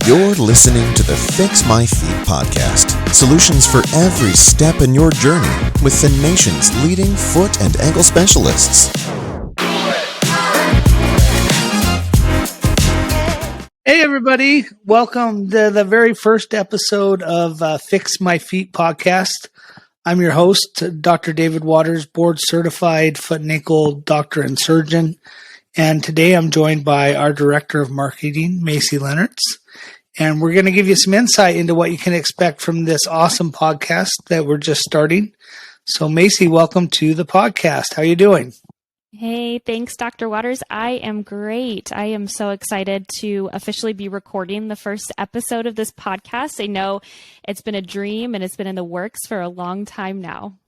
You're listening to the Fix My Feet podcast. Solutions for every step in your journey with the nation's leading foot and ankle specialists. Hey everybody, welcome to the very first episode of Fix My Feet podcast. I'm your host, Dr. David Waters, board certified foot and ankle doctor and surgeon. And today I'm joined by our director of marketing, Macy Lenertz. And we're going to give you some insight into what you can expect from this awesome podcast that we're just starting. So Macy, welcome to the podcast. How are you doing? Hey, thanks, Dr. Waters. I am great. I am so excited to officially be recording the first episode of this podcast. I know it's been a dream and it's been in the works for a long time now.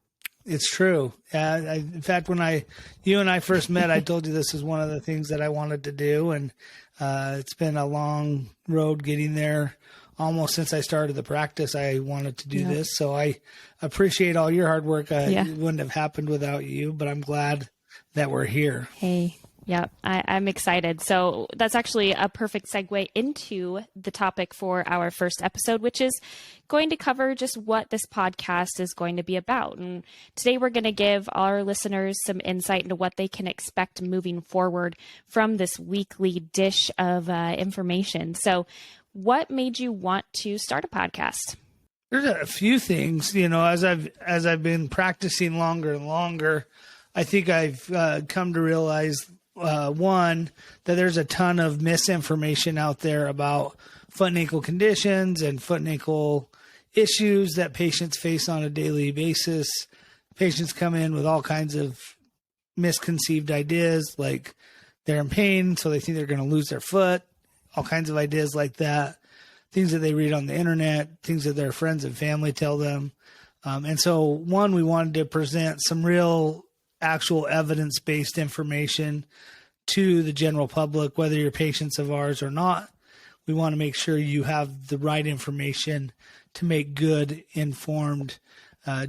It's true. In fact, when you and I first met, I told you this is one of the things that I wanted to do. And it's been a long road getting there. Almost since I started the practice, I wanted to do this. So I appreciate all your hard work. It wouldn't have happened without you, but I'm glad that we're here. Hey, yeah, I'm excited. So that's actually a perfect segue into the topic for our first episode, which is going to cover just what this podcast is going to be about. And today we're going to give our listeners some insight into what they can expect moving forward from this weekly dish of information. So what made you want to start a podcast? There's a few things, as I've been practicing longer and longer, I think I've come to realize, one, that there's a ton of misinformation out there about foot and ankle conditions and foot and ankle issues that patients face on a daily basis. Patients come in with all kinds of misconceived ideas, like they're in pain, so they think they're going to lose their foot, all kinds of ideas like that, things that they read on the internet, things that their friends and family tell them. And so, one, we wanted to present some real actual evidence-based information to the general public, whether you're patients of ours or not. We want to make sure you have the right information to make good, informed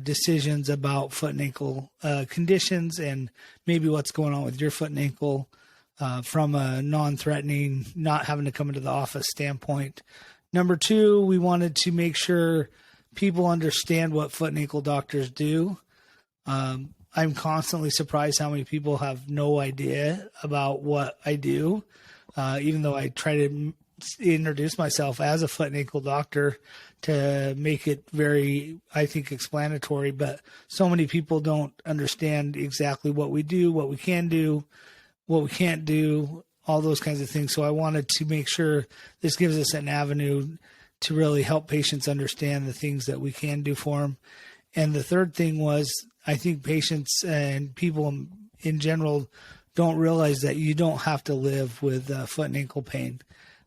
decisions about foot and ankle conditions and maybe what's going on with your foot and ankle from a non-threatening, not having to come into the office standpoint. Number two, we wanted to make sure people understand what foot and ankle doctors do. I'm constantly surprised how many people have no idea about what I do, even though I try to introduce myself as a foot and ankle doctor to make it very, I think, explanatory. But so many people don't understand exactly what we do, what we can do, what we can't do, all those kinds of things. So I wanted to make sure this gives us an avenue to really help patients understand the things that we can do for them. And the third thing was, I think patients and people in general don't realize that you don't have to live with foot and ankle pain.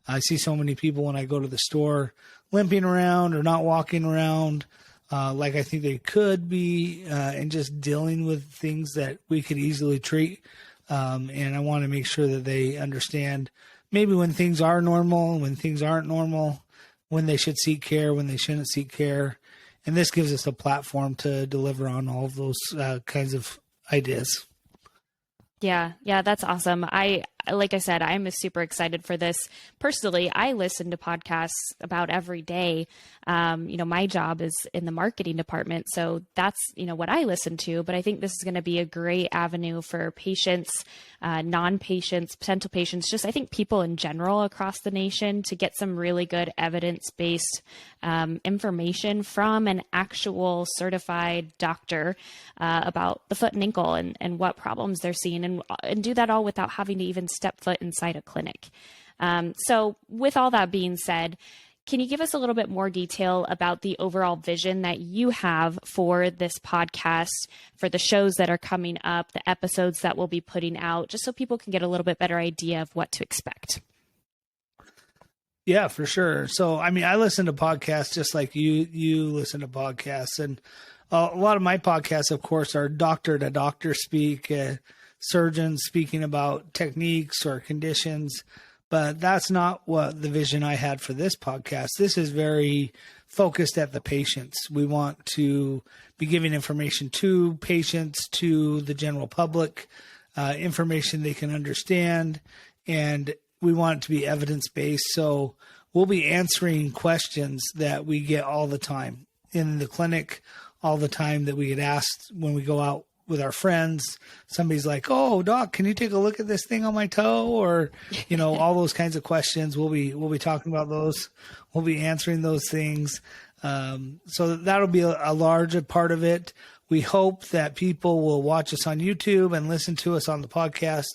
I see so many people when I go to the store limping around or not walking around like I think they could be and just dealing with things that we could easily treat. And I want to make sure that they understand maybe when things are normal, when things aren't normal, when they should seek care, when they shouldn't seek care. And this gives us a platform to deliver on all of those kinds of ideas. Yeah, that's awesome. Like I said, I'm super excited for this. Personally, I listen to podcasts about every day. My job is in the marketing department, so that's, what I listen to. But I think this is going to be a great avenue for patients, non-patients, potential patients, just I think people in general across the nation to get some really good evidence-based information from an actual certified doctor about the foot and ankle and what problems they're seeing, and do that all without having to even step foot inside a clinic. So with all that being said, can you give us a little bit more detail about the overall vision that you have for this podcast, for the shows that are coming up, the episodes that we'll be putting out, just so people can get a little bit better idea of what to expect? Yeah, for sure. So, I listen to podcasts just like you listen to podcasts. And a lot of my podcasts, of course, are doctor to doctor speak, surgeons speaking about techniques or conditions. But that's not what the vision I had for this podcast. This is very focused at the patients. We want to be giving information to patients, to the general public, information they can understand, and we want it to be evidence-based. So we'll be answering questions that we get all the time in the clinic, all the time that we get asked when we go out with our friends. Somebody's like, "Oh, doc, can you take a look at this thing on my toe?" Or, all those kinds of questions. We'll be talking about those. We'll be answering those things. So that'll be a larger part of it. We hope that people will watch us on YouTube and listen to us on the podcast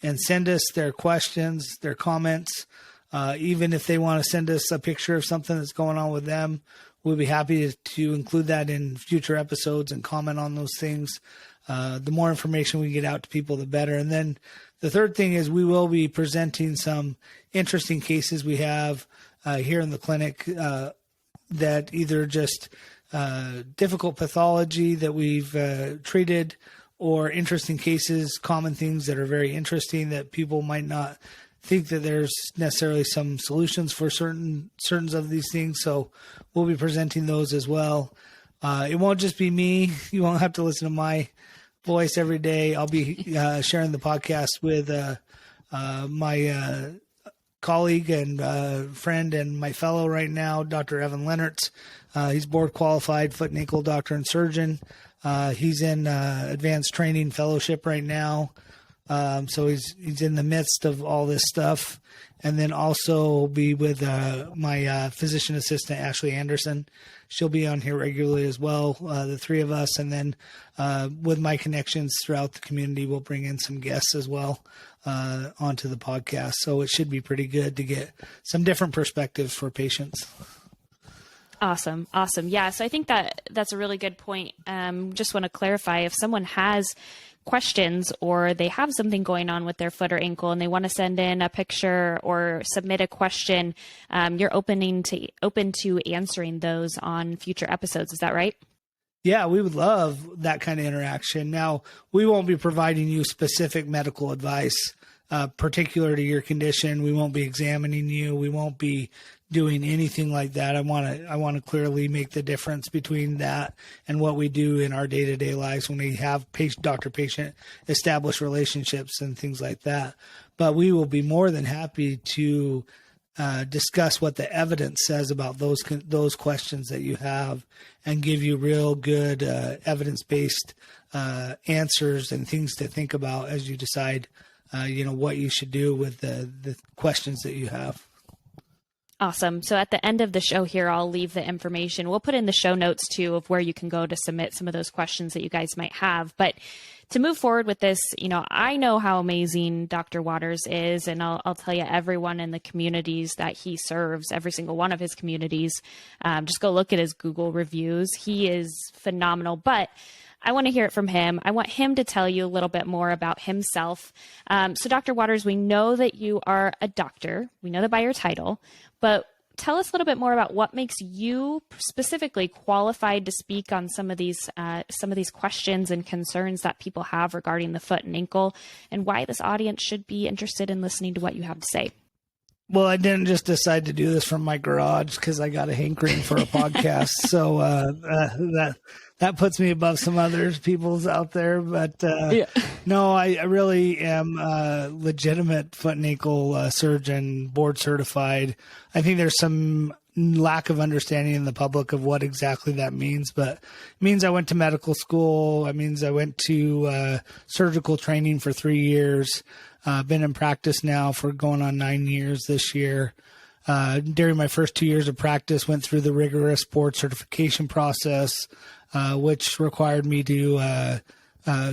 and send us their questions, their comments. Even if they want to send us a picture of something that's going on with them, we'll be happy to include that in future episodes and comment on those things. The more information we get out to people, the better. And then the third thing is we will be presenting some interesting cases we have here in the clinic that either just difficult pathology that we've treated, or interesting cases, common things that are very interesting that people might not think that there's necessarily some solutions for certain of these things. So we'll be presenting those as well. It won't just be me. You won't have to listen to my voice every day. I'll be sharing the podcast with my colleague and friend and my fellow right now, Dr. Evan Lenertz. He's board qualified foot and ankle doctor and surgeon. He's in advanced training fellowship right now. So he's in the midst of all this stuff. And then also be with my physician assistant, Ashley Anderson. She'll be on here regularly as well, the three of us. And then with my connections throughout the community, we'll bring in some guests as well onto the podcast. So it should be pretty good to get some different perspectives for patients. Awesome. Yeah. So I think that's a really good point. Just want to clarify, if someone has questions or they have something going on with their foot or ankle and they want to send in a picture or submit a question, you're open to answering those on future episodes. Is that right? Yeah, we would love that kind of interaction. Now, we won't be providing you specific medical advice particular to your condition. We won't be examining you. We won't be doing anything like that. I want to clearly make the difference between that and what we do in our day-to-day lives when we have doctor-patient established relationships and things like that. But we will be more than happy to discuss what the evidence says about those questions that you have and give you real good evidence-based answers and things to think about as you decide what you should do with the questions that you have. Awesome. So at the end of the show here, I'll leave the information. We'll put in the show notes too of where you can go to submit some of those questions that you guys might have. But to move forward with this, I know how amazing Dr. Waters is, and I'll tell you, everyone in the communities that he serves, every single one of his communities, just go look at his Google reviews. He is phenomenal. But I want to hear it from him. I want him to tell you a little bit more about himself. So Dr. Waters, we know that you are a doctor. We know that by your title, but tell us a little bit more about what makes you specifically qualified to speak on some of these questions and concerns that people have regarding the foot and ankle, and why this audience should be interested in listening to what you have to say. Well, I didn't just decide to do this from my garage because I got a hankering for a podcast. So that puts me above some other people's out there. But no, I really am a legitimate foot and ankle surgeon, board certified. I think there's some lack of understanding in the public of what exactly that means, but it means I went to medical school. It means I went to surgical training for 3 years. Been in practice now for going on 9 years this year. During my first 2 years of practice, went through the rigorous board certification process, which required me to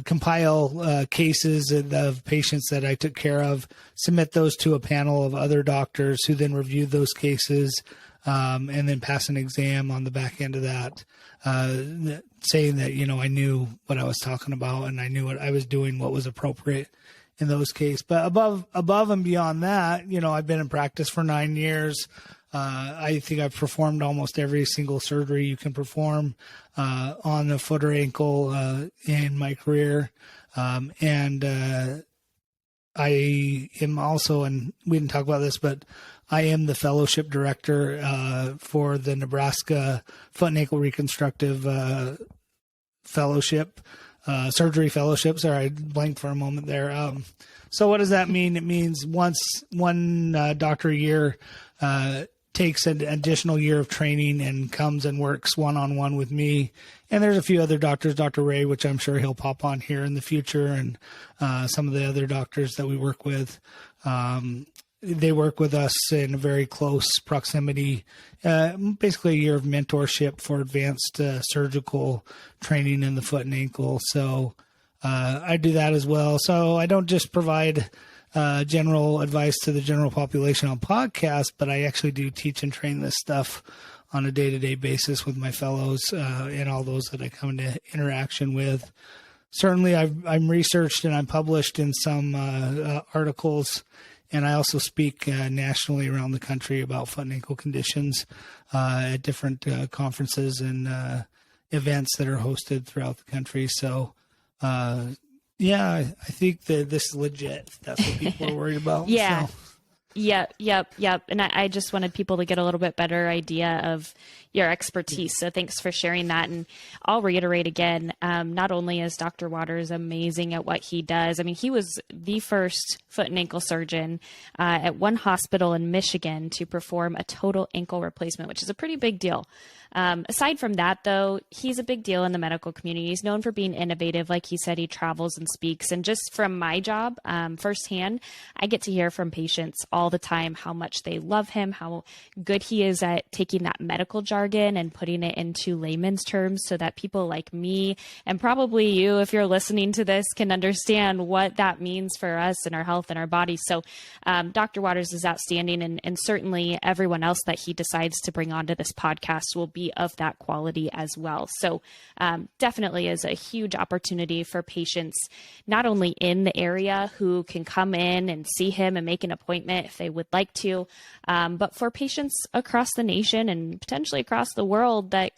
compile cases of patients that I took care of, submit those to a panel of other doctors who then reviewed those cases, and then pass an exam on the back end of that, saying that, I knew what I was talking about and I knew what I was doing, what was appropriate in those cases. But above and beyond that, I've been in practice for 9 years. I think I've performed almost every single surgery you can perform on the foot or ankle in my career. And I am also, and we didn't talk about this, but I am the fellowship director for the Nebraska Foot and Ankle Reconstructive Fellowship. Surgery fellowship. Sorry, I blanked for a moment there. So what does that mean? It means one doctor a year takes an additional year of training and comes and works one-on-one with me. And there's a few other doctors, Dr. Ray, which I'm sure he'll pop on here in the future, and some of the other doctors that we work with. They work with us in a very close proximity, basically a year of mentorship for advanced surgical training in the foot and ankle. So I do that as well. So I don't just provide general advice to the general population on podcasts, but I actually do teach and train this stuff on a day-to-day basis with my fellows and all those that I come into interaction with. Certainly, I'm researched and I'm published in some articles, and I also speak nationally around the country about foot and ankle conditions at different conferences and events that are hosted throughout the country. So, yeah, I think that this is legit. That's what people are worried about. Yeah. So. Yep. And I just wanted people to get a little bit better idea of your expertise. So thanks for sharing that. And I'll reiterate again, not only is Dr. Waters amazing at what he does, I mean, he was the first foot and ankle surgeon at one hospital in Michigan to perform a total ankle replacement, which is a pretty big deal. Aside from that, though, he's a big deal in the medical community. He's known for being innovative. Like he said, he travels and speaks. And just from my job, firsthand, I get to hear from patients all the time how much they love him, how good he is at taking that medical jargon and putting it into layman's terms so that people like me, and probably you, if you're listening to this, can understand what that means for us and our health and our bodies. So Dr. Waters is outstanding, and certainly everyone else that he decides to bring onto this podcast will be of that quality as well. So definitely is a huge opportunity for patients, not only in the area who can come in and see him and make an appointment if they would like to, but for patients across the nation and potentially across the world that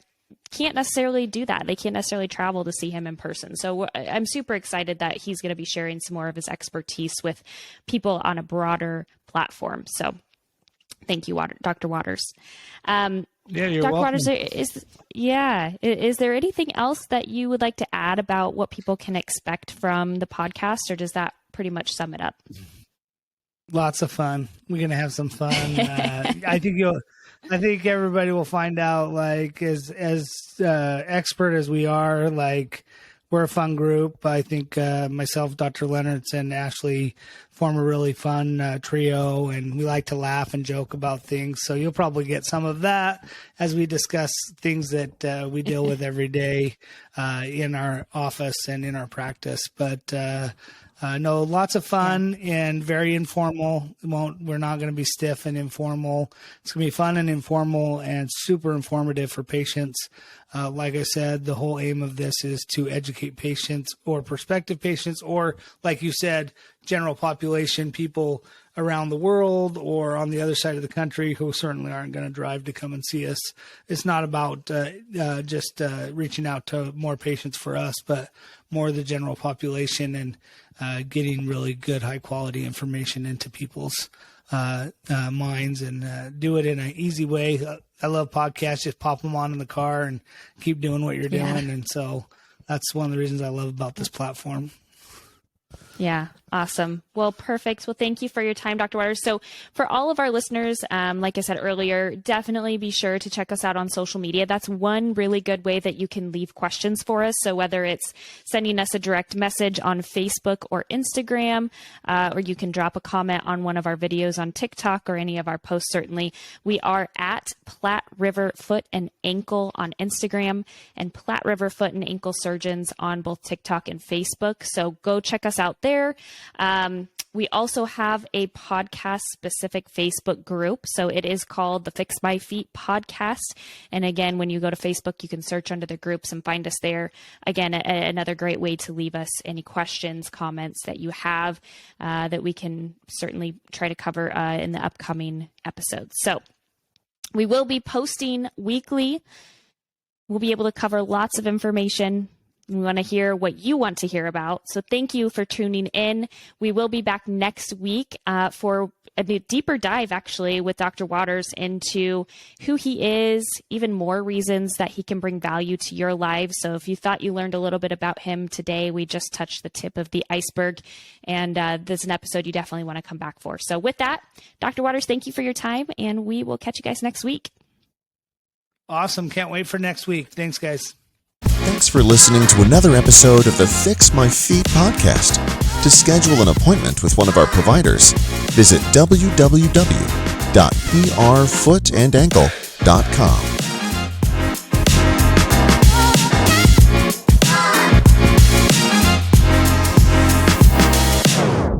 can't necessarily do that. They can't necessarily travel to see him in person. So I'm super excited that he's going to be sharing some more of his expertise with people on a broader platform. So thank you, Dr. Waters. Yeah, you're Dr. welcome. Waters, is there anything else that you would like to add about what people can expect from the podcast, or does that pretty much sum it up? Lots of fun. We're gonna have some fun. I think everybody will find out. Like as expert as we are, like we're a fun group. I think myself, Dr. Lenertz, and Ashley form a really fun trio, and we like to laugh and joke about things. So you'll probably get some of that as we discuss things that we deal with every day in our office and in our practice. But no, lots of fun and very informal. We're not going to be stiff and informal. It's going to be fun and informal and super informative for patients. Like I said, the whole aim of this is to educate patients or prospective patients, or like you said, general population, people around the world or on the other side of the country who certainly aren't going to drive to come and see us. It's not about just reaching out to more patients for us, but more the general population and getting really good, high quality information into people's minds, and do it in an easy way. I love podcasts. Just pop them on in the car and keep doing what you're doing. And so that's one of the reasons I love about this platform. Yeah. Awesome. Well, perfect. Well, thank you for your time, Dr. Waters. So for all of our listeners, like I said earlier, definitely be sure to check us out on social media. That's one really good way that you can leave questions for us. So whether it's sending us a direct message on Facebook or Instagram, or you can drop a comment on one of our videos on TikTok or any of our posts, certainly. We are at Platte River Foot and Ankle on Instagram, and Platte River Foot and Ankle Surgeons on both TikTok and Facebook. So go check us out there. We also have a podcast specific Facebook group. So it is called the Fix My Feet podcast. And again, when you go to Facebook, you can search under the groups and find us there. Again, another great way to leave us any questions, comments that you have, that we can certainly try to cover in the upcoming episodes. So we will be posting weekly. We'll be able to cover lots of information. We want to hear what you want to hear about. So thank you for tuning in. We will be back next week for a deeper dive actually with Dr. Waters into who he is, even more reasons that he can bring value to your life. So if you thought you learned a little bit about him today, we just touched the tip of the iceberg, and this is an episode you definitely want to come back for. So with that, Dr. Waters, thank you for your time, and we will catch you guys next week. Awesome. Can't wait for next week. Thanks, guys. Thanks for listening to another episode of the Fix My Feet podcast. To schedule an appointment with one of our providers, visit www.prfootandAnkle.com.